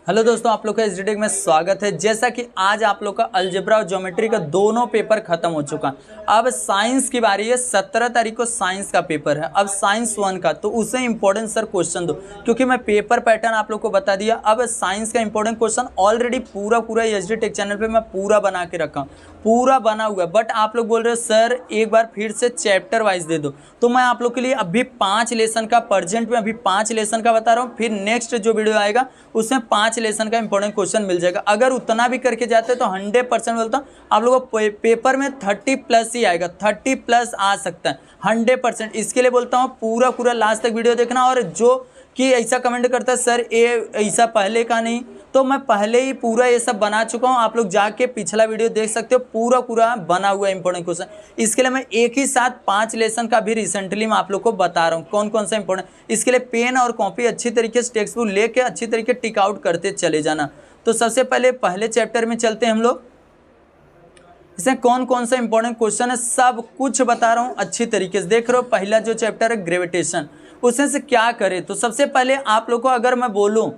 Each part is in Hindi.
हेलो दोस्तों, आप लोग का एसडीटेक में स्वागत है। जैसा कि आज आप लोग का अलजेब्रा और ज्योमेट्री का दोनों पेपर खत्म हो चुका। अब साइंस की बारी है। 17 तारीख को साइंस का पेपर है। अब साइंस 1 का तो उसे इंपॉर्टेंट सर क्वेश्चन दो, क्योंकि मैं पेपर पैटर्न आप लोग को बता दिया। अब साइंस का इंपॉर्टेंट क्वेश्चन ऑलरेडी पूरा एसडीटेक चैनल पर मैं पूरा बना के रखा, पूरा बना हुआ है। बट आप लोग बोल रहे हो सर एक बार फिर से चैप्टर वाइज दे दो, तो मैं आप लोग के लिए अभी 5 लेसन का प्रेजेंट में अभी 5 लेसन का बता रहा हूँ। फिर नेक्स्ट जो वीडियो आएगा उसमें 5 लेसन का इंपॉर्टेंट क्वेश्चन मिल जाएगा। अगर उतना भी करके जाते तो 100% बोलता हूँ आप लोगों को पेपर में 30+ ही आएगा, 30+ आ सकता है 100%। इसके लिए बोलता हूँ पूरा लास्ट तक वीडियो देखना। और जो कि ऐसा कमेंट करता है सर ये ऐसा पहले का नहीं, तो मैं पहले ही पूरा ये सब बना चुका हूँ। आप लोग जाके पिछला वीडियो देख सकते हो, पूरा बना हुआ है इंपॉर्टेंट क्वेश्चन। इसके लिए मैं एक ही साथ 5 लेसन का भी रिसेंटली मैं आप लोग को बता रहा हूँ कौन कौन सा इंपॉर्टेंट। इसके लिए पेन और कॉपी अच्छी तरीके से टेक्स्ट बुक लेके अच्छी तरीके टिक आउट करते चले जाना। तो सबसे पहले चैप्टर में चलते हैं हम लोग। इसमें कौन कौन सा इंपॉर्टेंट क्वेश्चन है सब कुछ बता रहा हूँ अच्छी तरीके से। देख रहे हो पहला जो चैप्टर है ग्रेविटेशन, उसमें से क्या करें। तो सबसे पहले आप लोग को अगर मैं बोलूँ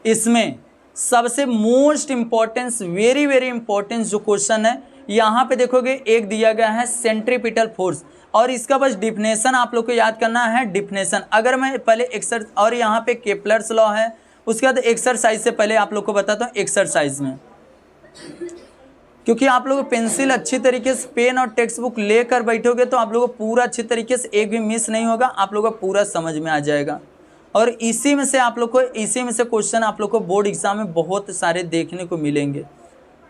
इसमें सबसे मोस्ट इम्पॉर्टेंस वेरी इंपॉर्टेंस जो क्वेश्चन है, यहाँ पे देखोगे एक दिया गया है सेंट्रीपिटल फोर्स, और इसका बस डिफिनेशन आप लोग को याद करना है। डिफिनेशन अगर मैं पहले और यहाँ पे केपलर्स लॉ है। उसके बाद एक्सरसाइज से पहले आप लोग को बताता हूँ एक्सरसाइज में, क्योंकि आप लोग पेंसिल अच्छी तरीके से पेन और टेक्स्ट बुक लेकर बैठोगे तो आप लोगों को पूरा अच्छी तरीके से एक भी मिस नहीं होगा, आप लोगों को पूरा समझ में आ जाएगा। और इसी में से क्वेश्चन आप लोग को बोर्ड एग्जाम में बहुत सारे देखने को मिलेंगे।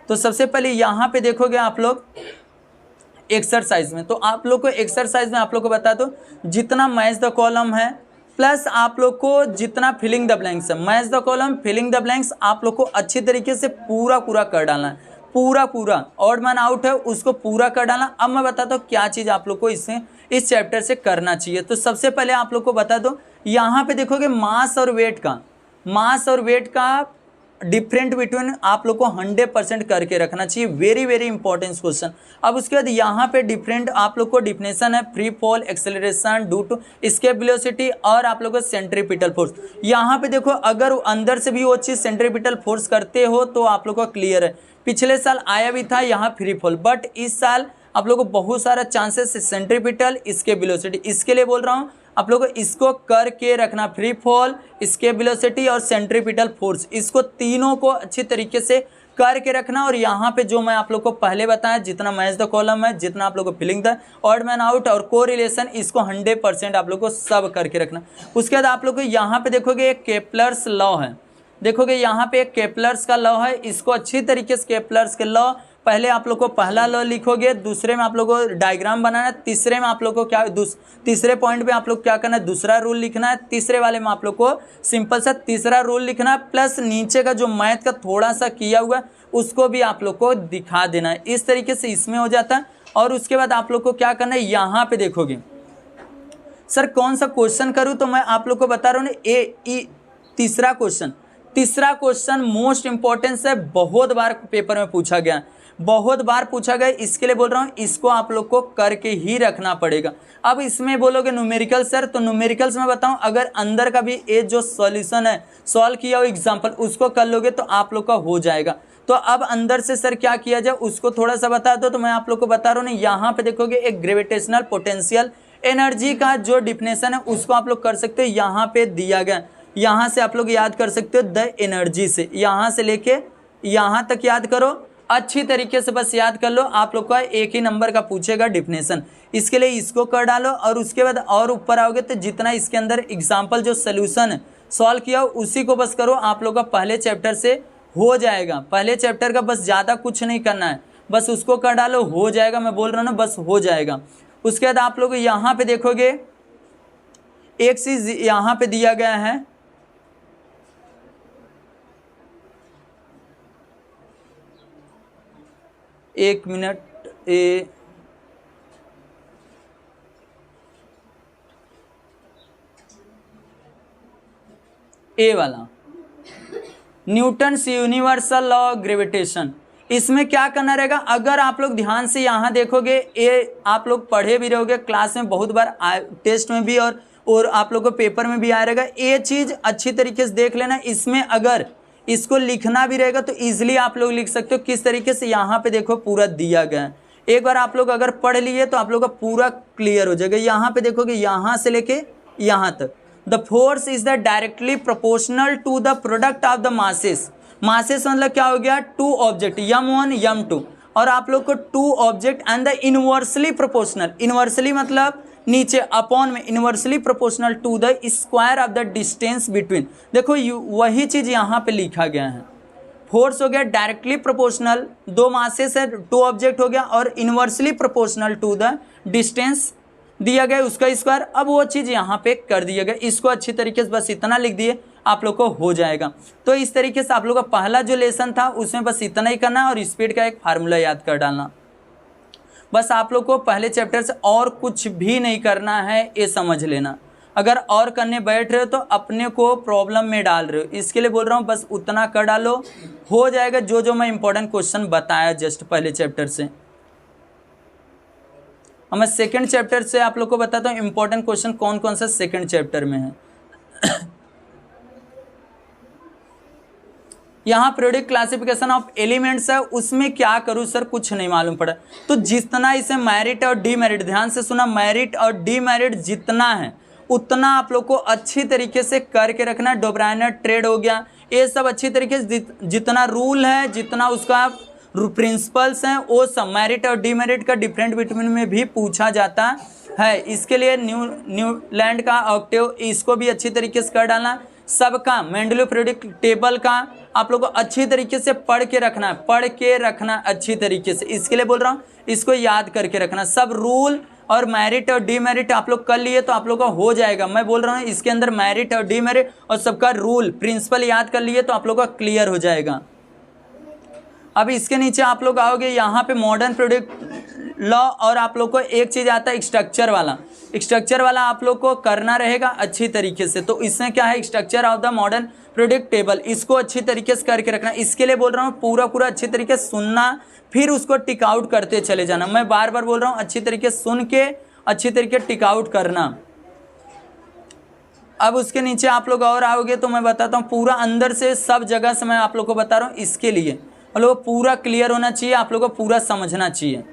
तो सबसे पहले यहाँ पे देखोगे आप लोग एक्सरसाइज में, तो आप लोग को एक्सरसाइज में आप लोग को बता दो जितना मैच द कॉलम है प्लस आप लोग को जितना फिलिंग द ब्लैंक्स है, match the column filling the blanks आप लोग को अच्छी तरीके से पूरा कर डालना है। पूरा ऑड मैन आउट है उसको पूरा कर डालना। अब मैं बताता हूँ क्या चीज़ आप लोग को इस चैप्टर से करना चाहिए। तो सबसे पहले आप लोग को बता दो, यहाँ पे देखोगे मास और वेट का डिफरेंट बिटवीन आप लोग को 100% करके रखना चाहिए। Very important question. अब उसके बाद यहाँ पे डिफरेंट आप लोग को डिफिनेशन है free fall, acceleration due to escape velocity और आप लोग को सेंट्रीपिटल फोर्स। यहाँ पे देखो अगर अंदर से भी वो चीज़ सेंट्रीपिटल फोर्स करते हो तो आप लोग को क्लियर है। पिछले साल आया भी था यहाँ फ्री फॉल, बट इस साल आप लोग को बहुत सारा चांसेस सेंट्रीपिटल एस्केप वेलोसिटी। इसके लिए बोल रहा हूँ आप लोगों को इसको करके रखना, फ्री फॉल, एस्केप वेलोसिटी और सेंट्रीपिटल फोर्स, इसको तीनों को अच्छी तरीके से करके रखना। और यहाँ पे जो मैं आप लोग को पहले बताया जितना मैच द कॉलम है, जितना आप लोग को filling the odd man out और कोरिलेशन, इसको 100% आप लोग को सब करके रखना। उसके बाद आप लोग को यहाँ पे देखोगे एक केपलर्स लॉ है, देखोगे यहाँ पे एक केपलर्स का लॉ है। इसको अच्छी तरीके से केपलर्स के लॉ पहले आप लोग को पहला लॉ लिखोगे, दूसरे में आप लोग को डायग्राम बनाना है, तीसरे में आप लोग को तीसरे पॉइंट पे आप लोग क्या करना है दूसरा रूल लिखना है, तीसरे वाले में आप लोग को सिंपल सा तीसरा रूल लिखना है, प्लस नीचे का जो मैथ का थोड़ा सा किया हुआ उसको भी आप लोग को दिखा देना है। इस तरीके से इसमें हो जाता है। और उसके बाद आप लोग को क्या करना है, यहाँ पे देखोगे सर कौन सा क्वेश्चन करूँ, तो मैं आप लोग को बता रहा हूँ तीसरा क्वेश्चन मोस्ट इंपॉर्टेंस है। बहुत बार पेपर में पूछा गया, इसके लिए बोल रहा हूँ इसको आप लोग को करके ही रखना पड़ेगा। अब इसमें बोलोगे न्यूमेरिकल सर, तो न्यूमेरिकल्स में बताऊँ अगर अंदर का भी ये जो सॉल्यूशन है सॉल्व किया हुआ एग्जाम्पल उसको कर लोगे तो आप लोग का हो जाएगा। तो अब अंदर से सर क्या किया जाए उसको थोड़ा सा बता दो। तो मैं आप लोग को बता रहा हूँ यहाँ पे देखोगे एक ग्रेविटेशनल पोटेंशियल एनर्जी का जो डिफिनेशन है उसको आप लोग कर सकते हो। यहाँ पे दिया गया, यहाँ से आप लोग याद कर सकते हो द एनर्जी से, यहाँ से लेके यहाँ तक याद करो अच्छी तरीके से, बस याद कर लो। आप लोग का एक ही नंबर का पूछेगा डिफिनेशन, इसके लिए इसको कर डालो। और उसके बाद और ऊपर आओगे तो जितना इसके अंदर एग्जाम्पल जो सोल्यूशन है सॉल्व किया उसी को बस करो, आप लोग का पहले चैप्टर से हो जाएगा। पहले चैप्टर का बस ज़्यादा कुछ नहीं करना है, बस उसको कर डालो हो जाएगा। मैं बोल रहा हूँ ना बस हो जाएगा। उसके बाद आप लोग यहाँ पे देखोगे एक चीज़ यहाँ पे दिया गया है, एक मिनट, ए वाला Newton's universal law of gravitation. इसमें क्या करना रहेगा, अगर आप लोग ध्यान से यहाँ देखोगे ये आप लोग पढ़े भी रहोगे क्लास में बहुत बार, टेस्ट में भी और आप लोग को पेपर में भी आया रहेगा। ये चीज़ अच्छी तरीके से देख लेना। इसमें अगर इसको लिखना भी रहेगा तो इजीली आप लोग लिख सकते हो। किस तरीके से यहाँ पे देखो पूरा दिया गया है, एक बार आप लोग अगर पढ़ लिए तो आप लोग का पूरा क्लियर हो जाएगा। यहाँ पे देखोगे यहाँ से लेके यहाँ तक, the force is the directly proportional to the product of the masses. Masses मतलब क्या हो गया, टू ऑब्जेक्ट m1 m2, और आप लोग को two object and the inversely proportional, inversely मतलब नीचे अपॉन में, inversely proportional to the square of the distance between. देखो वही चीज यहाँ पे लिखा गया है। फोर्स हो गया डायरेक्टली प्रोपोर्शनल, दो मासेस है, टू ऑब्जेक्ट हो गया, और inversely proportional to the distance दिया गया उसका स्क्वायर। अब वो चीज़ यहाँ पे कर दिया गया, इसको अच्छी तरीके से बस इतना लिख दिए आप लोग को हो जाएगा। तो इस तरीके से आप लोग का पहला जो लेसन था उसमें बस इतना ही करना है और स्पीड का एक फार्मूला याद कर डालना। बस आप लोग को पहले चैप्टर से और कुछ भी नहीं करना है, ये समझ लेना। अगर और करने बैठ रहे हो तो अपने को प्रॉब्लम में डाल रहे हो, इसके लिए बोल रहा हूँ बस उतना कर डालो, हो जाएगा। जो जो मैं इंपॉर्टेंट क्वेश्चन बताया जस्ट पहले चैप्टर से। अब मैं सेकंड चैप्टर से आप लोग को बताता हूँ इंपॉर्टेंट क्वेश्चन कौन कौन सा सेकंड चैप्टर में है। यहाँ पीरियोडिक क्लासिफिकेशन ऑफ एलिमेंट्स है, उसमें क्या करूँ सर, कुछ नहीं मालूम पड़ा। तो जितना इसे मेरिट और डीमेरिट, ध्यान से सुना, मेरिट और डीमेरिट जितना है उतना आप लोग को अच्छी तरीके से करके रखना। डोब्राइनर ट्रेड हो गया, ये सब अच्छी तरीके से जितना रूल है, जितना उसका प्रिंसिपल्स हैं, वो सब मेरिट और डीमेरिट का डिफरेंट बिटवीन में भी पूछा जाता है। इसके लिए न्यूलैंड का ऑक्टेव, इसको भी अच्छी तरीके से कर डालना। सबका मेंडलीव पीरियोडिक टेबल का आप लोग को अच्छी तरीके से पढ़ के रखना है, पढ़ के रखना अच्छी तरीके से। इसके लिए बोल रहा हूँ इसको याद करके रखना। सब रूल और मेरिट और डीमेरिट आप लोग कर लिए तो आप लोग का हो जाएगा। मैं बोल रहा हूँ इसके अंदर मेरिट और डीमेरिट और सबका रूल प्रिंसिपल याद कर लिए तो आप लोग का क्लियर हो जाएगा। अब इसके नीचे आप लोग आओगे यहाँ पे मॉडर्न पीरियोडिक लॉ, और आप लोग को एक चीज़ आता है स्ट्रक्चर वाला। स्ट्रक्चर वाला आप लोग को करना रहेगा अच्छी तरीके से। तो इसमें क्या है, structure of the modern periodic table, इसको अच्छी तरीके से करके रखना। इसके लिए बोल रहा हूँ पूरा पूरा अच्छी तरीके से सुनना, फिर उसको टिक आउट करते चले जाना। मैं बार बार बोल रहा हूँ अच्छी तरीके से सुन के अच्छी तरीके टिक आउट करना। अब उसके नीचे आप लोग और आओगे तो मैं बताता हूँ पूरा अंदर से सब जगह से मैं आप लोग को बता रहा हूँ। इसके लिए आप लोग को पूरा क्लियर होना चाहिए, आप लोग को पूरा समझना चाहिए।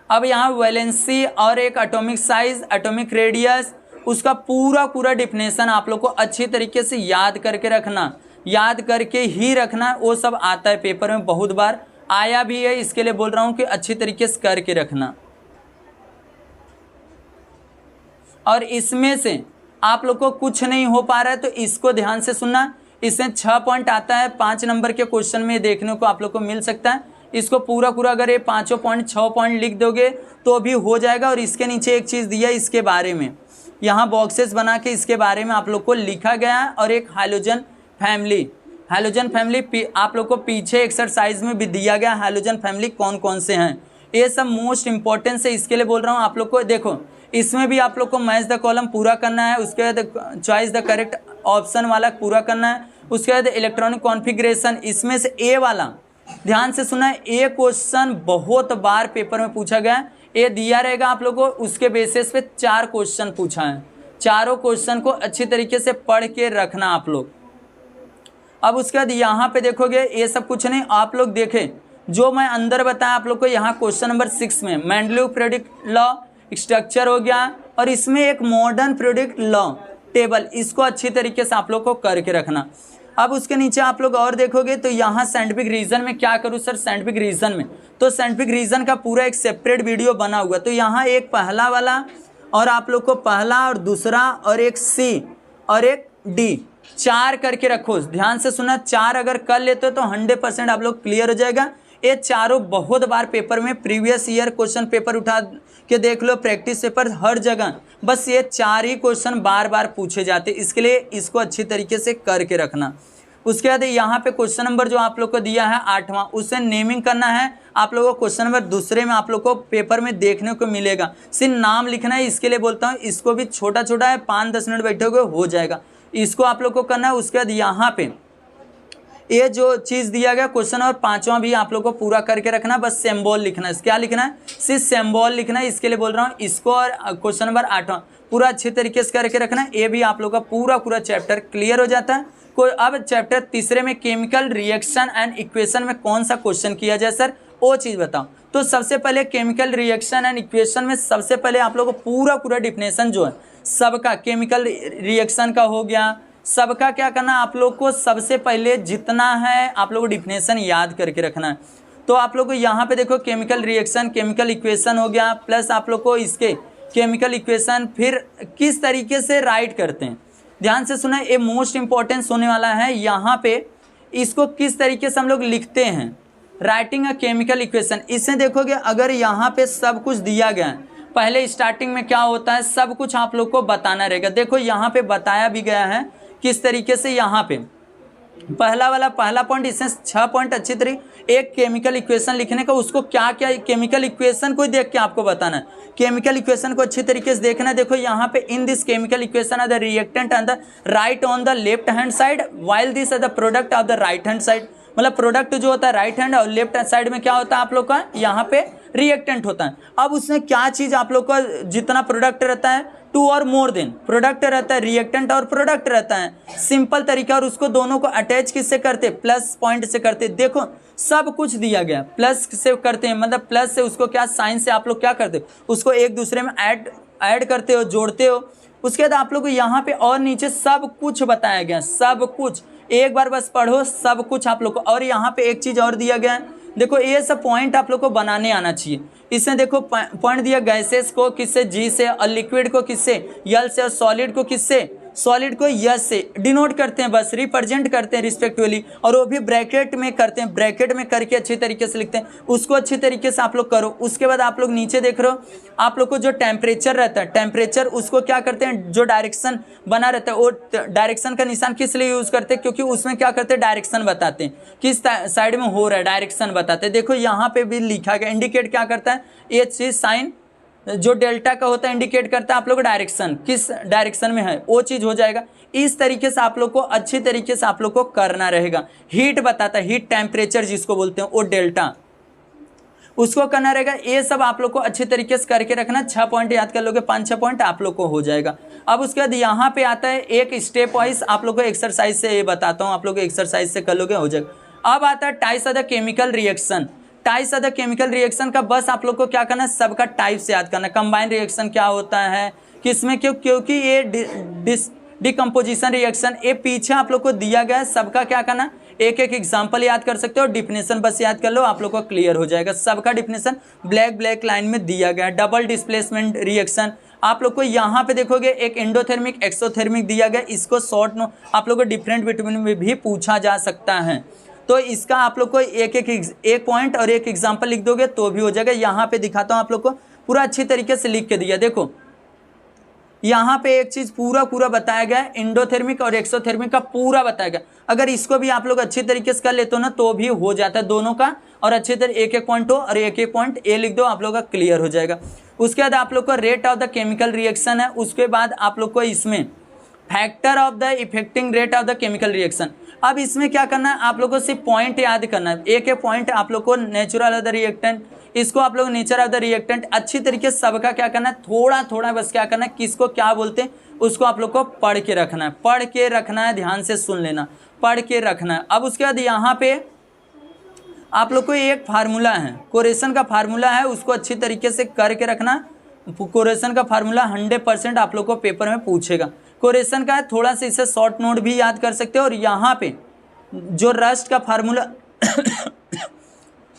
अब यहाँ वैलेंसी और एक एटॉमिक साइज, एटॉमिक रेडियस, उसका पूरा पूरा डिफिनेशन आप लोग को अच्छी तरीके से याद करके रखना, याद करके ही रखना। वो सब आता है पेपर में, बहुत बार आया भी है, इसके लिए बोल रहा हूँ कि अच्छी तरीके से करके रखना। और इसमें से आप लोग को कुछ नहीं हो पा रहा है तो इसको ध्यान से सुनना। इसमें 6 पॉइंट आता है, 5 नंबर के क्वेश्चन में देखने को आप लोग को मिल सकता है। इसको पूरा पूरा अगर ये 5 पॉइंट 6 पॉइंट लिख दोगे तो भी हो जाएगा। और इसके नीचे एक चीज़ दिया है, इसके बारे में यहाँ बॉक्सेस बना के इसके बारे में आप लोग को लिखा गया है। और एक हाइड्रोजन फैमिली, हाइड्रोजन फैमिली आप लोग को पीछे एक्सरसाइज में भी दिया गया, हाइड्रोजन फैमिली कौन कौन से हैं, ये सब मोस्ट इंपॉर्टेंट है। इसके लिए बोल रहा हूँ आप लोग को, देखो इसमें भी आप लोग को मैच द कॉलम पूरा करना है, उसके बाद चॉइस द करेक्ट ऑप्शन वाला पूरा करना है, उसके बाद इलेक्ट्रॉनिक कॉन्फ़िगरेशन। इसमें से ए वाला ध्यान से सुना है, ए क्वेश्चन बहुत बार पेपर में पूछा गया है, ये दिया रहेगा आप लोग को। उसके बेसिस पे 4 क्वेश्चन पूछा है, चारों क्वेश्चन को अच्छी तरीके से पढ़ के रखना आप लोग। अब उसके बाद यहाँ पे देखोगे ये सब कुछ नहीं, आप लोग देखें जो मैं अंदर बताया आप लोग को। यहाँ क्वेश्चन नंबर 6 में मेंडलीव पीरियोडिक लॉ स्ट्रक्चर हो गया, और इसमें एक मॉडर्न पीरियोडिक लॉ टेबल, इसको अच्छी तरीके से आप लोग को करके रखना। अब उसके नीचे आप लोग और देखोगे तो यहाँ साइंटिफिक रीजन में क्या करूँ सर, साइंटिफिक रीजन में तो साइंटिफिक रीजन का पूरा एक सेपरेट वीडियो बना हुआ। तो यहाँ एक पहला वाला, और आप लोग को पहला और दूसरा और एक सी और एक डी, 4 करके रखो। ध्यान से सुना, 4 अगर कर लेते हो तो 100% आप लोग क्लियर हो जाएगा। ये चारों बहुत बार पेपर में प्रीवियस ईयर क्वेश्चन पेपर उठा के देख लो, प्रैक्टिस पेपर हर जगह बस ये 4 ही क्वेश्चन बार बार पूछे जाते, इसके लिए इसको अच्छी तरीके से करके रखना। उसके बाद यहाँ पे क्वेश्चन नंबर जो आप लोग को दिया है 8वां, उससे नेमिंग करना है आप लोगों को। क्वेश्चन नंबर दूसरे में आप लोग को पेपर में देखने को मिलेगा, सिर्फ नाम लिखना है। इसके लिए बोलता हूँ इसको भी छोटा छोटा है, 5-10 मिनट बैठोगे हो जाएगा, इसको आप लोग को करना है। उसके बाद यहाँ पे ये जो चीज़ दिया गया क्वेश्चन और 5वां भी आप लोग को पूरा करके रखना, बस सिंबल लिखना है। क्या लिखना है, सिर्फ सिंबल लिखना है। इसके लिए बोल रहा हूँ इसको, और क्वेश्चन नंबर 8वां पूरा अच्छी तरीके से करके रखना। ये भी आप लोग का पूरा पूरा चैप्टर क्लियर हो जाता है। कोई अब चैप्टर तीसरे में केमिकल रिएक्शन एंड इक्वेशन में कौन सा क्वेश्चन किया जाए सर, वो चीज़ बताओ। तो सबसे पहले केमिकल रिएक्शन एंड इक्वेशन में सबसे पहले आप लोग को पूरा पूरा डिफिनेशन जो है सबका, केमिकल रिएक्शन का हो गया, सबका क्या करना आप लोग को, सबसे पहले जितना है आप लोग को डिफिनेशन याद करके रखना है। तो आप लोग को यहाँ पे देखो केमिकल रिएक्शन, केमिकल इक्वेशन हो गया, प्लस आप लोग को इसके केमिकल इक्वेशन फिर किस तरीके से राइट करते हैं, ध्यान से सुना, ये मोस्ट इंपॉर्टेंस होने वाला है। यहाँ पे इसको किस तरीके से हम लोग लिखते हैं, राइटिंग अ केमिकल इक्वेशन। इससे देखोगे अगर यहाँ पे सब कुछ दिया गया है, पहले स्टार्टिंग में क्या होता है सब कुछ आप लोग को बताना रहेगा। देखो यहाँ पे बताया भी गया है किस तरीके से, यहाँ पे पहला पॉइंट, इसमें 6 पॉइंट अच्छी तरीके, एक केमिकल इक्वेशन लिखने का, उसको क्या क्या केमिकल इक्वेशन को देख के आपको बताना है, केमिकल इक्वेशन को अच्छी तरीके से देखना है। देखो यहाँ पे in this chemical equation are the reactant on the right on the left hand side while this are the product of the right hand side. मतलब प्रोडक्ट जो होता है राइट हैंड और लेफ्ट साइड में क्या होता है आप लोग का, यहाँ पे रिएक्टेंट होता है। अब उसमें क्या चीज़ आप लोग का, जितना प्रोडक्ट रहता है टू और मोर देन प्रोडक्ट रहता है, रिएक्टेंट और प्रोडक्ट रहता है, सिंपल तरीका, और उसको दोनों को अटैच किससे करते, प्लस पॉइंट से करते। देखो सब कुछ दिया गया प्लस से करते हैं, मतलब प्लस से उसको क्या साइन से आप लोग क्या करते हो, उसको एक दूसरे में ऐड करते हो, जोड़ते हो। उसके बाद आप लोग को यहाँ पे और नीचे सब कुछ बताया गया, सब कुछ एक बार बस पढ़ो सब कुछ आप लोग को। और यहाँ पे एक चीज़ और दिया गया है, देखो ये सब पॉइंट आप लोग को बनाने आना चाहिए। इसमें देखो पॉइंट दिया गैसेस को किससे, जी से, और लिक्विड को किससे, यल से, और सॉलिड को किससे, सॉलिड को यस से डिनोट करते हैं, बस रिप्रेजेंट करते हैं रिस्पेक्टिवली, और वो भी ब्रैकेट में करते हैं, ब्रैकेट में करके अच्छी तरीके से लिखते हैं, उसको अच्छी तरीके से आप लोग करो। उसके बाद आप लोग नीचे देख रहे हो, आप लोग को जो टेम्परेचर रहता है, टेम्परेचर उसको क्या करते हैं, जो डायरेक्शन बना रहता है वो डायरेक्शन का निशान किस लिए यूज़ करते हैं, क्योंकि उसमें क्या करते हैं डायरेक्शन बताते हैं, किस साइड में हो रहा है डायरेक्शन बताते हैं। देखो यहाँ पे भी लिखा गया, इंडिकेट क्या करता है, ये चीज़ साइन जो डेल्टा का होता है इंडिकेट करता है आप लोग डायरेक्शन, किस डायरेक्शन में है वो चीज़ हो जाएगा। इस तरीके से आप लोग को अच्छी तरीके से आप लोग को करना रहेगा। हीट बताता है, हीट टेम्परेचर जिसको बोलते हैं वो डेल्टा, उसको करना रहेगा। ये सब आप लोग को अच्छी तरीके से करके रखना। 6 पॉइंट याद कर लोगे, 5-6 पॉइंट आप लोग को हो जाएगा। अब उसके बाद यहाँ पे आता है एक स्टेप वाइज आप लोग को एक्सरसाइज से, ये बताता हूँ आप लोग एक्सरसाइज से कर लोगे हो जाएगा। अब आता है types of the chemical reaction. Types of the chemical reaction का बस आप लोग को क्या करना है, सबका टाइप से याद करना। कंबाइन रिएक्शन क्या होता है, किसमें क्यों, क्योंकि ये डिकम्पोजिशन रिएक्शन ये पीछे आप लोग को दिया गया है। सबका क्या करना, एक एक एग्जांपल याद कर सकते हो, डिफिनेशन बस याद कर लो, आप लोग को क्लियर हो जाएगा। सबका डिफिनेशन ब्लैक लाइन में दिया गया है। डबल डिस्प्लेसमेंट रिएक्शन आप लोग को यहाँ पे देखोगे एक एंडोथर्मिक एक्सोथर्मिक दिया गया, इसको शॉर्ट नो आप लोग को डिफरेंट बिटवीन में भी पूछा जा सकता है। तो इसका आप लोग को एक पॉइंट और एक एग्जांपल लिख दोगे तो भी हो जाएगा। यहाँ पे दिखाता हूँ आप लोग को, पूरा अच्छी तरीके से लिख के दिया। देखो यहाँ पे एक चीज़ पूरा बताया गया है, एंडोथर्मिक और एक्सोथर्मिक का पूरा बताया गया। अगर इसको भी आप लोग अच्छी तरीके से कर लेते हो ना तो भी हो जाता है दोनों का, और अच्छे तरह एक पॉइंट हो और एक पॉइंट ए लिख दो, आप लोग का क्लियर हो जाएगा। उसके बाद आप लोग को rate of the chemical reaction है। उसके बाद आप लोग को इसमें factor of the affecting rate of the chemical reaction. अब इसमें क्या करना है, आप लोगों को सिर्फ पॉइंट याद करना है। एक पॉइंट आप लोग को नेचुरल ऑफ द रिएक्टेंट, इसको आप लोग नेचर ऑफ द रिएक्टेंट अच्छी तरीके से सबका क्या करना है, थोड़ा बस क्या करना है, किसको क्या बोलते हैं उसको आप लोग को पढ़ के रखना है, पढ़ के रखना है, ध्यान से सुन लेना, पढ़ के रखना है। अब उसके बाद यहाँ पे आप लोग को एक फार्मूला है, कोरेशन का फार्मूला है, उसको अच्छी तरीके से करके रखना। कोरेशन का फार्मूला 100% आप लोग को पेपर में पूछेगा। कोरेशन का है, थोड़ा सा इसे शॉर्ट नोट भी याद कर सकते हो। और यहाँ पे जो रस्ट का फार्मूला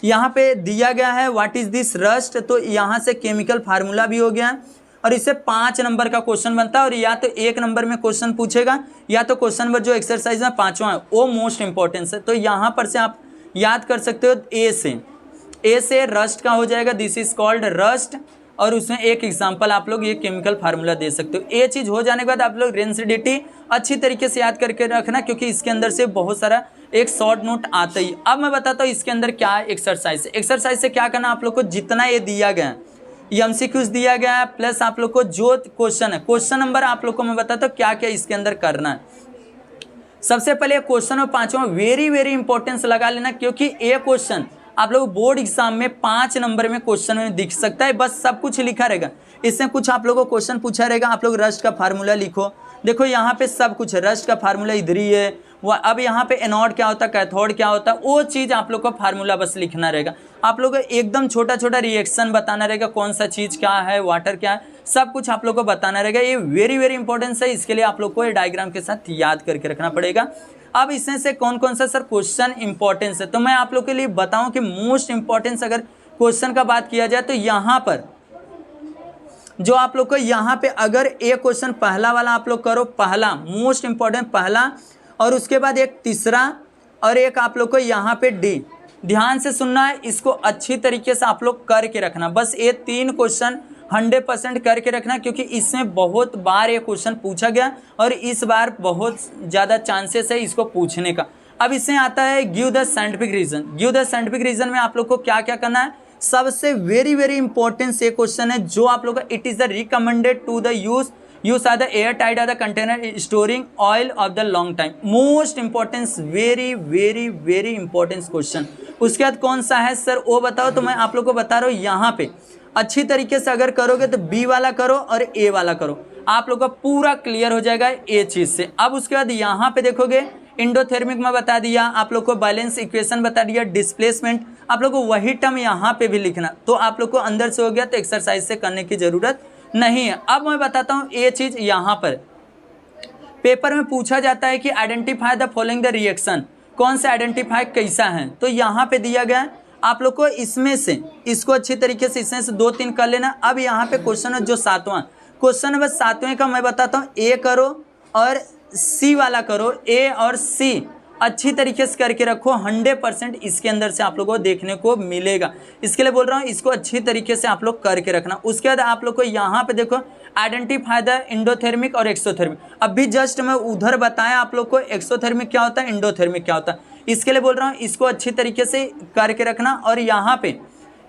यहाँ पे दिया गया है, व्हाट इज दिस रस्ट, तो यहाँ से केमिकल फार्मूला भी हो गया है। और इससे 5 नंबर का क्वेश्चन बनता है, और या तो 1 नंबर में क्वेश्चन पूछेगा, या तो क्वेश्चन नंबर जो एक्सरसाइज में 5वां है वो मोस्ट इंपॉर्टेंस है। तो यहाँ पर से आप याद कर सकते हो ए से रस्ट का हो जाएगा, दिस इज कॉल्ड रस्ट। और उसमें एक एग्जांपल आप लोग ये केमिकल फार्मूला दे सकते हो। ये चीज़ हो जाने के बाद आप लोग रेंसिडिटी अच्छी तरीके से याद करके रखना, क्योंकि इसके अंदर से बहुत सारा एक शॉर्ट नोट आता ही। अब मैं बताता हूँ इसके अंदर क्या एक्सरसाइज है। एक्सरसाइज से क्या करना, आप लोग को जितना ये दिया गया है, एमसीक्यूज दिया गया है, प्लस आप लोग को जो क्वेश्चन है, क्वेश्चन नंबर आप लोग को मैं बताता हूँ क्या क्या इसके अंदर करना है। सबसे पहले क्वेश्चन और 5वां वेरी इंपॉर्टेंस लगा लेना, क्योंकि ये क्वेश्चन आप लोग बोर्ड एग्जाम में 5 नंबर में क्वेश्चन में दिख सकता है, बस सब कुछ लिखा रहेगा। इसमें कुछ आप लोगों को क्वेश्चन पूछा रहेगा, आप लोग रस्ट का फार्मूला लिखो। देखो यहाँ पे सब कुछ है, रस्ट का फार्मूला इधर ही है। वो अब यहाँ पे एनोड क्या होता है, कैथोड क्या होता है, वो चीज़ आप लोग को फार्मूला बस लिखना रहेगा। आप लोग को एकदम छोटा छोटा रिएक्शन बताना रहेगा, कौन सा चीज़ क्या है, वाटर क्या है, सब कुछ आप लोग को बताना रहेगा। ये वेरी वेरी इंपॉर्टेंट है, इसके लिए आप लोग को ये डायग्राम के साथ याद करके रखना पड़ेगा। अब इसमें से कौन कौन सा सर क्वेश्चन इंपॉर्टेंस है, तो मैं आप लोग के लिए बताऊं कि मोस्ट इंपॉर्टेंस अगर क्वेश्चन का बात किया जाए तो यहाँ पर जो आप लोग को यहाँ पे अगर एक क्वेश्चन पहला वाला आप लोग करो, पहला मोस्ट इंपॉर्टेंट पहला, और उसके बाद एक तीसरा और एक आप लोग को यहाँ पे डी, ध्यान से सुनना है, इसको अच्छी तरीके से आप लोग करके रखना। बस ये 3 क्वेश्चन 100% करके रखना, क्योंकि इसमें बहुत बार ये क्वेश्चन पूछा गया और इस बार बहुत ज़्यादा चांसेस है इसको पूछने का। अब इसमें आता है give the scientific reason. Give the scientific reason में आप लोग को क्या क्या करना है, सबसे वेरी वेरी इंपॉर्टेंट ये क्वेश्चन है जो आप लोग का, it is the recommended to the use or the air tight or the container storing oil of the long time. Most importance, very very very important question. उसके बाद कौन सा है सर वो बताओ, तो मैं आप लोग को बता रहा हूँ यहाँ पे अच्छी तरीके से अगर करोगे तो बी वाला करो और ए वाला करो, आप लोग का पूरा क्लियर हो जाएगा ये चीज़ से। अब उसके बाद यहाँ पे देखोगे इंडोथर्मिक में बता दिया, आप लोग को बैलेंस इक्वेशन बता दिया, डिस्प्लेसमेंट, आप लोग को वही टर्म यहाँ पे भी लिखना, तो आप लोग को अंदर से हो गया, तो एक्सरसाइज से करने की जरूरत नहीं है। अब मैं बताता हूँ ये चीज़, यहाँ पर पेपर में पूछा जाता है कि identify the following the reaction, कौन से आइडेंटिफाई कैसा है, तो यहाँ पे दिया गया है आप लोग को, इसमें से इसको अच्छी तरीके से इसमें से 2-3 कर लेना। अब यहाँ पे क्वेश्चन है जो 7वां क्वेश्चन है, बस 7वें का मैं बताता हूँ, ए करो और सी वाला करो, ए और सी अच्छी तरीके से करके रखो, 100% इसके अंदर से आप लोगों को देखने को मिलेगा। इसके लिए बोल रहा हूँ इसको अच्छी तरीके से आप लोग करके रखना। उसके बाद आप लोग को यहाँ पे देखो आइडेंटिफाई द इंडोथर्मिक और एक्सोथर्मिक। अभी जस्ट मैं उधर बताया आप लोग को एक्सोथर्मिक क्या होता है, इंडोथर्मिक क्या होता है, इसके लिए बोल रहा हूँ इसको अच्छी तरीके से करके रखना। और यहाँ पे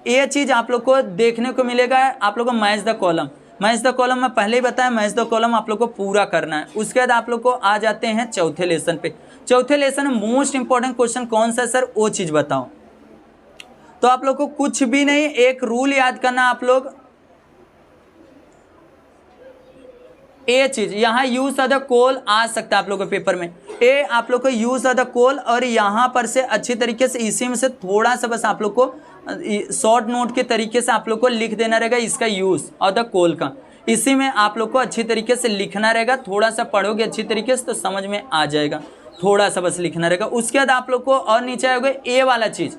ये चीज़ आप लोग को देखने को मिलेगा, आप लोग को match the column, match the column मैं पहले ही बताया, मैच द कॉलम आप लोग को पूरा करना है। उसके बाद आप लोग को आ जाते हैं चौथे लेसन पे। चौथे लेसन में मोस्ट इंपॉर्टेंट क्वेश्चन कौन सा है सर, वो चीज़ बताओ। तो आप लोग को कुछ भी नहीं, एक रूल याद करना, आप लोग ये चीज यहाँ यूज ऑफ द कोल आ सकता है आप लोगों के पेपर में, ए आप लोग को यूज ऑफ द कोल, और यहाँ पर से अच्छी तरीके से इसी में से थोड़ा सा बस आप लोग को शॉर्ट नोट के तरीके से आप लोग को लिख देना रहेगा इसका यूज ऑफ द कोल का, इसी में आप लोग को अच्छी तरीके से लिखना रहेगा। थोड़ा सा पढ़ोगे अच्छी तरीके से तो समझ में आ जाएगा, थोड़ा सा बस लिखना रहेगा। उसके बाद आप लोग को और नीचे आओगे ए वाला चीज़,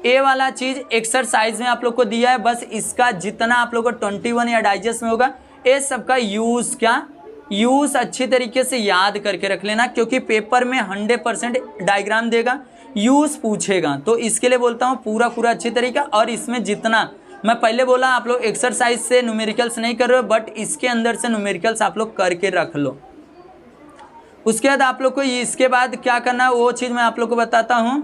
ए वाला चीज़ एक्सरसाइज में आप लोग को दिया है, बस इसका जितना आप लोग को 21 या डाइजेस्ट में होगा ये सबका यूज क्या, यूज अच्छी तरीके से याद करके रख लेना, क्योंकि पेपर में 100% डायग्राम देगा, यूज पूछेगा, तो इसके लिए बोलता हूँ पूरा पूरा अच्छी तरीका। और इसमें जितना मैं पहले बोला आप लोग एक्सरसाइज से न्यूमेरिकल्स नहीं कर रहे हो, बट इसके अंदर से न्यूमेरिकल्स आप लोग करके रख लो। उसके बाद आप लोग को इसके बाद क्या करना है वो चीज़ मैं आप लोग को बताता हूँ।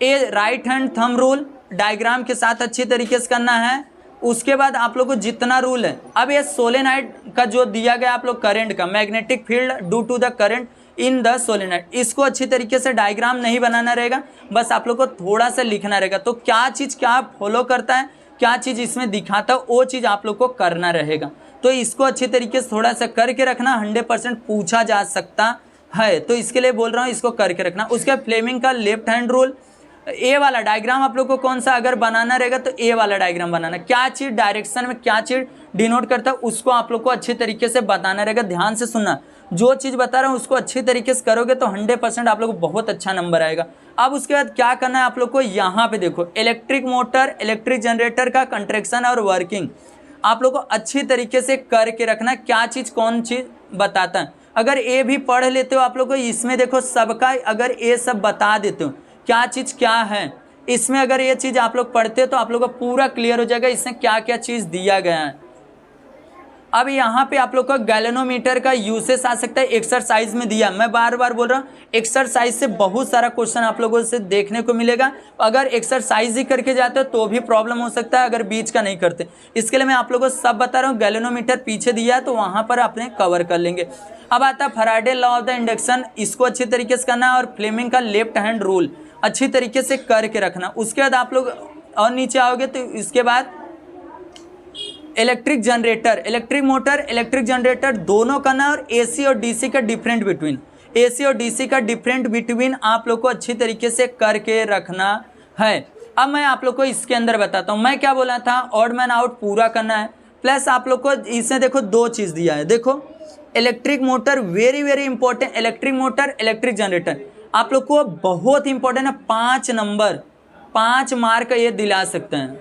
A right hand thumb rule diagram के साथ अच्छी तरीके से करना है। उसके बाद आप लोग को जितना रूल है, अब ये सोलेनाइड का जो दिया गया आप लोग करंट का, magnetic field due to the current in the solenoid, इसको अच्छी तरीके से डायग्राम नहीं बनाना रहेगा, बस आप लोग को थोड़ा सा लिखना रहेगा। तो क्या चीज़ क्या फॉलो करता है, क्या चीज़ इसमें दिखाता है, वो चीज़ आप लोग को करना रहेगा। तो इसको अच्छी तरीके से थोड़ा सा करके रखना, 100% पूछा जा सकता है, तो इसके लिए बोल रहा हूँ इसको करके रखना। उसके बाद फ्लेमिंग का लेफ्ट हैंड रूल, ए वाला डायग्राम आप लोग को कौन सा अगर बनाना रहेगा तो ए वाला डायग्राम बनाना, क्या चीज़ डायरेक्शन में क्या चीज़ डिनोट करता है उसको आप लोग को अच्छी तरीके से बताना रहेगा। ध्यान से सुनना, जो चीज़ बता रहा हूँ उसको अच्छी तरीके से करोगे तो 100% आप लोग को बहुत अच्छा नंबर आएगा। अब उसके बाद क्या करना है आप लोग को, यहाँ पे देखो इलेक्ट्रिक मोटर, इलेक्ट्रिक जनरेटर का कंट्रैक्शन और वर्किंग आप लोग को अच्छी तरीके से करके रखना, क्या चीज़ कौन चीज़ बताता है। अगर ए भी पढ़ लेते हो आप लोग को, इसमें देखो सबका अगर ए सब बता देते हो क्या चीज़ क्या है, इसमें अगर ये चीज़ आप लोग पढ़ते हो तो आप लोग को पूरा क्लियर हो जाएगा इसमें क्या क्या चीज़ दिया गया है। अब यहाँ पे आप लोग को गैल्वेनोमीटर का यूसेस आ सकता है, एक्सरसाइज में दिया, मैं बार बार बोल रहा हूँ एक्सरसाइज से बहुत सारा क्वेश्चन आप लोगों से देखने को मिलेगा। अगर एक्सरसाइज ही करके जाते हो तो भी प्रॉब्लम हो सकता है अगर बीच का नहीं करते, इसके लिए मैं आप लोगों को सब बता रहा हूँ। गैल्वेनोमीटर पीछे दिया है तो वहाँ पर आपने कवर कर लेंगे। अब आता है Faraday law of the induction, इसको अच्छी तरीके से करना है, और फ्लेमिंग का लेफ्ट हैंड रूल अच्छी तरीके से करके रखना। उसके बाद आप लोग और नीचे आओगे तो इसके बाद electric generator, electric motor, electric generator दोनों का ना, और एसी और डीसी का डिफरेंट बिटवीन, एसी और डीसी का डिफरेंट बिटवीन आप लोग को अच्छी तरीके से करके रखना है। अब मैं आप लोग को इसके अंदर बताता हूँ। मैं क्या बोला था, ऑड मैन आउट पूरा करना है, प्लस आप लोग को इसमें देखो दो चीज़ दिया है। देखो electric motor very very important, electric motor, electric generator आप लोग को बहुत इंपॉर्टेंट है। 5 नंबर 5 मार्क ये दिला सकते हैं,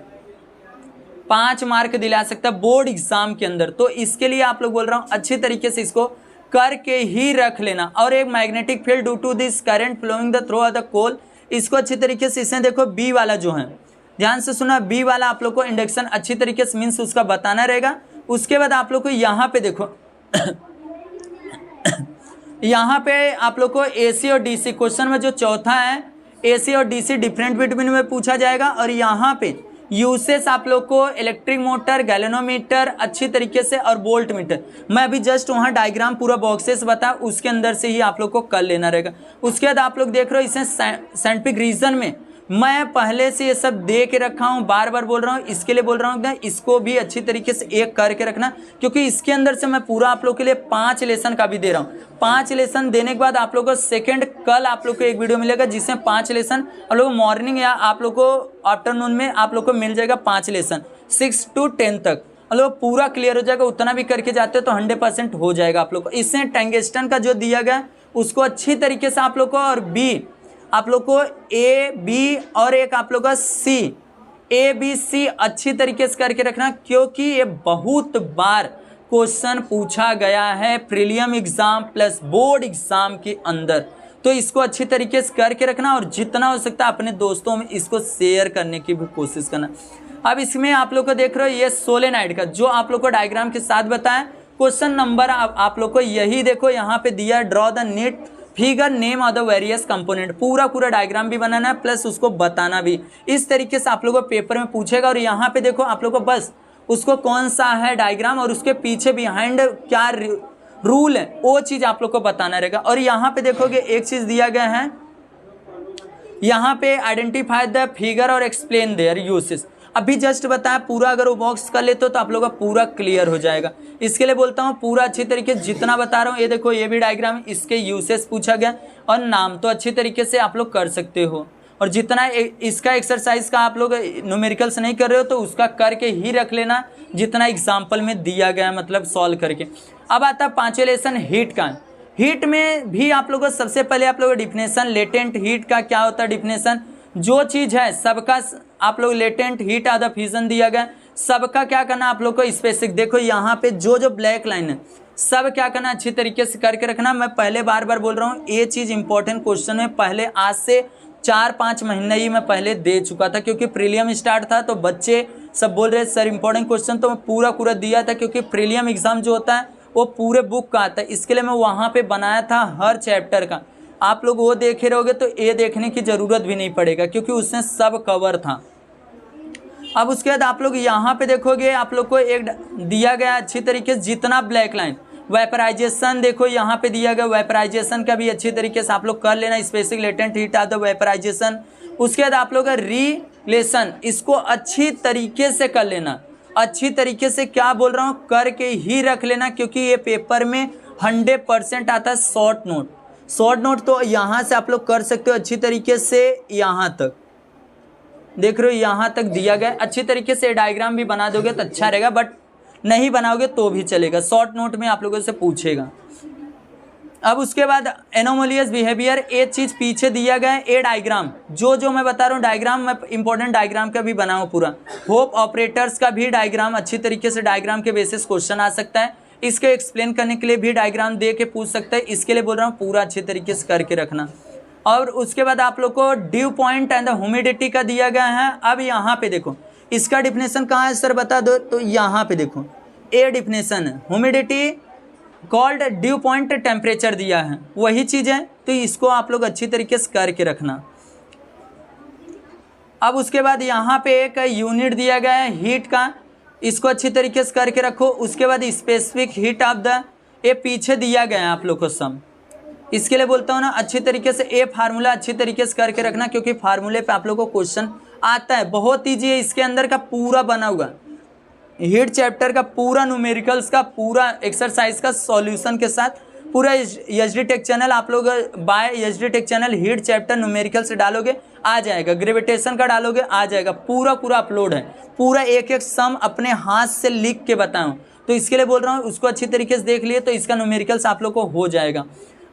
5 मार्क दिला सकता है बोर्ड एग्जाम के अंदर। तो इसके लिए आप लोग बोल रहा हूँ अच्छी तरीके से इसको करके ही रख लेना। और एक magnetic field due to this current flowing the through the coil, इसको अच्छी तरीके से, इसमें देखो बी वाला जो है, ध्यान से सुना, बी वाला आप लोग को इंडक्शन अच्छी तरीके से मीन्स उसका बताना रहेगा। उसके बाद आप लोग को यहाँ पे देखो यहाँ पे आप लोग को एसी और डीसी क्वेश्चन में जो चौथा है, एसी और डीसी डिफरेंट बिटवीन में पूछा जाएगा। और यहाँ पे यूसेस आप लोग को इलेक्ट्रिक मोटर, गैल्वेनोमीटर अच्छी तरीके से, और वोल्ट मीटर मैं अभी जस्ट वहाँ डायग्राम पूरा बॉक्सेस बता, उसके अंदर से ही आप लोग को कर लेना रहेगा। उसके बाद आप लोग देख रहे हो इसमें साइंटिफिक रीजन में मैं पहले से ये सब दे के रखा हूँ, बार बार बोल रहा हूँ, इसके लिए बोल रहा हूँ कि इसको भी अच्छी तरीके से एक करके रखना, क्योंकि इसके अंदर से मैं पूरा आप लोग के लिए 5 लेसन का भी दे रहा हूँ। 5 लेसन देने के बाद आप लोग को सेकंड कल आप लोग को एक वीडियो मिलेगा जिसमें 5 लेसन आप लोग मॉर्निंग या आप लोग को आफ्टरनून में आप लोग को मिल जाएगा 5 लेसन 6 to 10 तक। मतलब पूरा क्लियर हो जाएगा, उतना भी करके जाते हो तो 100% हो जाएगा आप लोग को। इससे टंगस्टन का जो दिया गया उसको अच्छी तरीके से आप लोग को, और बी आप लोग को ए बी और एक आप लोग का सी, ए बी सी अच्छी तरीके से करके रखना, क्योंकि ये बहुत बार क्वेश्चन पूछा गया है prelim exam plus board exam के अंदर। तो इसको अच्छी तरीके से करके रखना, और जितना हो सकता है अपने दोस्तों में इसको शेयर करने की भी कोशिश करना। अब इसमें आप लोग को देख रहे हो ये सोलेनाइड का जो आप लोग को डायग्राम के साथ बताया, क्वेश्चन नंबर आप लोग को यही देखो यहाँ पे दिया, draw the neat figure name of the various component, पूरा डायग्राम भी बनाना है प्लस उसको बताना भी। इस तरीके से आप लोगों को पेपर में पूछेगा। और यहाँ पे देखो आप लोग को बस उसको कौन सा है डायग्राम और उसके पीछे बिहाइंड क्या रूल है वो चीज आप लोग को बताना रहेगा। और यहाँ पे देखोगे एक चीज दिया गया है, यहाँ पे आइडेंटिफाई द फिगर और एक्सप्लेन देयर यूसेस। अभी जस्ट बताया, पूरा अगर वो बॉक्स कर लेते हो तो आप लोगों का पूरा क्लियर हो जाएगा। इसके लिए बोलता हूँ पूरा अच्छी तरीके से जितना बता रहा हूँ, ये देखो ये भी डायग्राम है, इसके यूसेस पूछा गया और नाम तो अच्छी तरीके से आप लोग कर सकते हो। और जितना इसका एक्सरसाइज का आप लोग न्यूमेरिकल्स नहीं कर रहे हो तो उसका करके ही रख लेना जितना एग्जाम्पल में दिया गया, मतलब सॉल्व करके। अब आता है 5वां लेसन हीट का। हीट में भी आप लोगों को सबसे पहले आप लोगों को डिफिनेशन, लेटेंट हीट का क्या होता है डिफिनेशन, जो चीज है सबका आप लोग latent heat of the fusion दिया गया, सबका क्या करना आप लोग को स्पेसिफिक। देखो यहाँ पे जो ब्लैक लाइन है सब क्या करना अच्छी तरीके से करके रखना। मैं पहले बार बोल रहा हूँ ये चीज इंपॉर्टेंट क्वेश्चन में पहले आज से 4-5 महीने ही मैं पहले दे चुका था, क्योंकि प्रीलियम स्टार्ट था तो बच्चे सब बोल रहे सर इंपॉर्टेंट क्वेश्चन, तो मैं पूरा दिया था, क्योंकि प्रीलियम एग्जाम जो होता है वो पूरे बुक का आता है। इसके लिए मैं वहाँ पे बनाया था हर चैप्टर का, आप लोग वो देखे रहोगे तो ये देखने की ज़रूरत भी नहीं पड़ेगा क्योंकि उसमें सब कवर था। अब उसके बाद आप लोग यहाँ पे देखोगे आप लोग को एक दिया गया अच्छी तरीके से जितना ब्लैक लाइन वेपराइजेशन, देखो यहाँ पे दिया गया वेपराइजेशन का भी अच्छी तरीके से आप लोग कर लेना, specific latent heat of the vaporization. उसके बाद आप लोग का रिलेशन, इसको अच्छी तरीके से कर लेना, अच्छी तरीके से क्या बोल रहा हूँ करके ही रख लेना, क्योंकि ये पेपर में 100% आता है शॉर्ट नोट। शॉर्ट नोट तो यहाँ से आप लोग कर सकते हो अच्छी तरीके से, यहाँ तक देख रहे हो यहाँ तक दिया गया। अच्छी तरीके से डायग्राम भी बना दोगे तो अच्छा रहेगा, बट नहीं बनाओगे तो भी चलेगा, शॉर्ट नोट में आप लोगों से पूछेगा। अब उसके बाद एनोमोलियस बिहेवियर, ये चीज़ पीछे दिया गया है, ए डायग्राम जो मैं बता रहा हूँ डायग्राम, मैं इंपॉर्टेंट डायग्राम का भी बनाऊँ पूरा। होप ऑपरेटर्स का भी डायग्राम अच्छी तरीके से, डायग्राम के बेसिस क्वेश्चन आ सकता है, इसके एक्सप्लेन करने के लिए भी डायग्राम दे के पूछ सकता है। इसके लिए बोल रहा हूँ पूरा अच्छी तरीके से करके रखना। और उसके बाद आप लोग को due point and the humidity का दिया गया है। अब यहाँ पे देखो इसका डिफिनेशन कहाँ है सर बता दो, तो यहाँ पे देखो ए डिफिनेशन है, humidity called due point temperature दिया है, वही चीज़ है, तो इसको आप लोग अच्छी तरीके से करके रखना। अब उसके बाद यहाँ पे एक यूनिट दिया गया है हीट का, इसको अच्छी तरीके से करके रखो। उसके बाद स्पेसिफिक हीट ऑफ द, ये पीछे दिया गया है आप लोग को सम, इसके लिए बोलता हूँ ना, अच्छी तरीके से ये फार्मूला अच्छी तरीके से करके रखना, क्योंकि फार्मूले पे आप लोगों को क्वेश्चन आता है, बहुत ईजी है। इसके अंदर का पूरा बना हुआ हीट चैप्टर का पूरा न्यूमेरिकल्स का पूरा एक्सरसाइज का सॉल्यूशन के साथ पूरा एचडी टेक चैनल आप लोग bye HD take channel heat chapter numericals डालोगे आ जाएगा, ग्रेविटेशन का डालोगे आ जाएगा, पूरा अपलोड है, पूरा एक एक सम अपने हाथ से लिख के बताऊं। तो इसके लिए बोल रहा हूँ उसको अच्छी तरीके से देख लिए तो इसका न्यूमेरिकल्स आप लोग को हो जाएगा।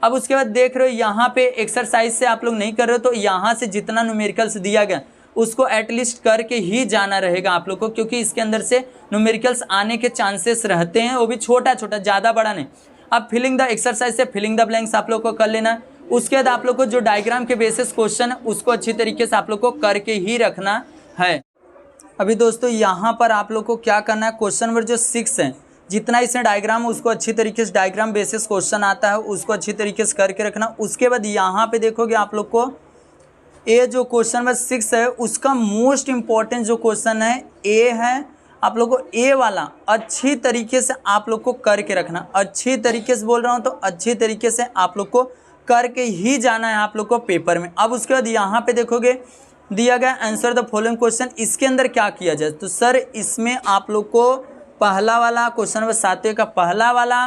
अब उसके बाद देख रहे हो यहाँ पे एक्सरसाइज से आप लोग नहीं कर रहे हो तो यहाँ से जितना न्यूमेरिकल्स दिया गया उसको एटलीस्ट करके ही जाना रहेगा आप लोग को, क्योंकि इसके अंदर से न्यूमेरिकल्स आने के चांसेस रहते हैं, वो भी छोटा छोटा, ज़्यादा बड़ा नहीं। अब फिलिंग द एक्सरसाइज से फिलिंग द ब्लैंक्स आप लोग को कर लेना है। उसके बाद आप लोग को जो डायग्राम के बेसिस क्वेश्चन है उसको अच्छी तरीके से आप लोग को करके ही रखना है। अभी दोस्तों यहाँ पर आप लोग को क्या करना है, क्वेश्चन नंबर जो 6 है जितना इसमें डायग्राम उसको अच्छी तरीके से डायग्राम बेसिस क्वेश्चन आता है उसको अच्छी तरीके से करके रखना। उसके बाद यहाँ पे देखोगे आप लोग को ये जो क्वेश्चन नंबर 6 है उसका मोस्ट इम्पॉर्टेंट जो क्वेश्चन है ए है, आप लोग को ए वाला अच्छी तरीके से आप लोग को करके रखना। अच्छी तरीके से बोल रहा हूँ तो अच्छी तरीके से आप लोग को करके ही जाना है आप लोग को पेपर में। अब उसके बाद यहाँ पे देखोगे दिया गया आंसर द फॉलोइंग क्वेश्चन, इसके अंदर क्या किया जाए तो सर इसमें आप लोग को पहला वाला क्वेश्चन नंबर 7 का पहला वाला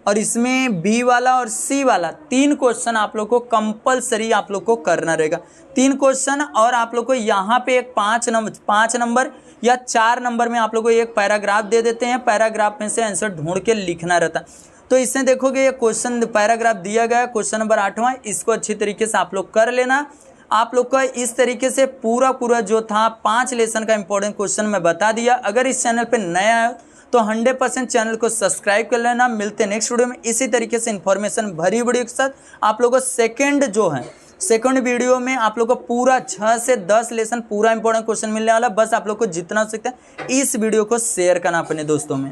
और इसमें बी वाला और सी वाला 3 क्वेश्चन आप लोग को कंपलसरी आप लोग को करना रहेगा। 3 क्वेश्चन और आप लोग को यहाँ पे एक 5 नंबर या 4 नंबर में आप लोग को एक पैराग्राफ दे देते हैं, पैराग्राफ में से आंसर ढूंढ के लिखना रहता है। तो इसमें देखोगे ये क्वेश्चन पैराग्राफ दिया गया है क्वेश्चन नंबर 8वां, इसको अच्छी तरीके से आप लोग कर लेना। आप लोग का इस तरीके से पूरा जो था 5 लेसन का इंपॉर्टेंट क्वेश्चन मैं बता दिया। अगर इस चैनल पे नया है तो 100% चैनल को सब्सक्राइब कर लेना। मिलते हैं नेक्स्ट वीडियो में इसी तरीके से इन्फॉर्मेशन भरी वीडियो के साथ। आप लोगों को सेकंड वीडियो में आप लोग को पूरा 6 से 10 लेसन पूरा इंपॉर्टेंट क्वेश्चन मिलने वाला। बस आप लोग को जितना हो सकता है इस वीडियो को शेयर करना अपने दोस्तों में।